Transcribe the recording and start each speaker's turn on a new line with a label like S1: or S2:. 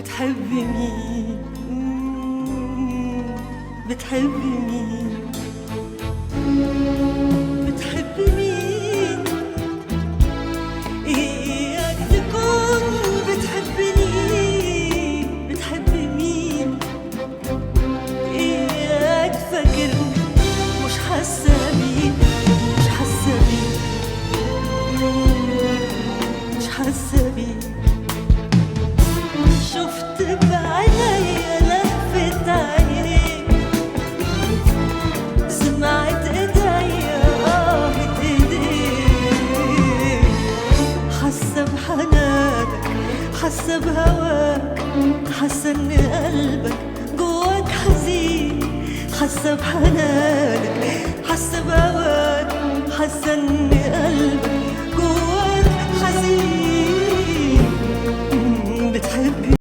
S1: بتحبي مين؟ بتحبي مين؟ بتحبي مين؟ إياك تكون بتحبني. بتحبي مين؟ إياك فاكرني مش حاسة بيه. مش حاسة بيه. مش حاسة بيه. شفت بعينيا لفت عينيك، سمعت ايديا آهت ايديك، حاسة بحنانك، حاسة بهواك، حاسة ان قلبك جواك حزين، حاسة بحنانك، حاسة بهواك، حاسة ان قلبك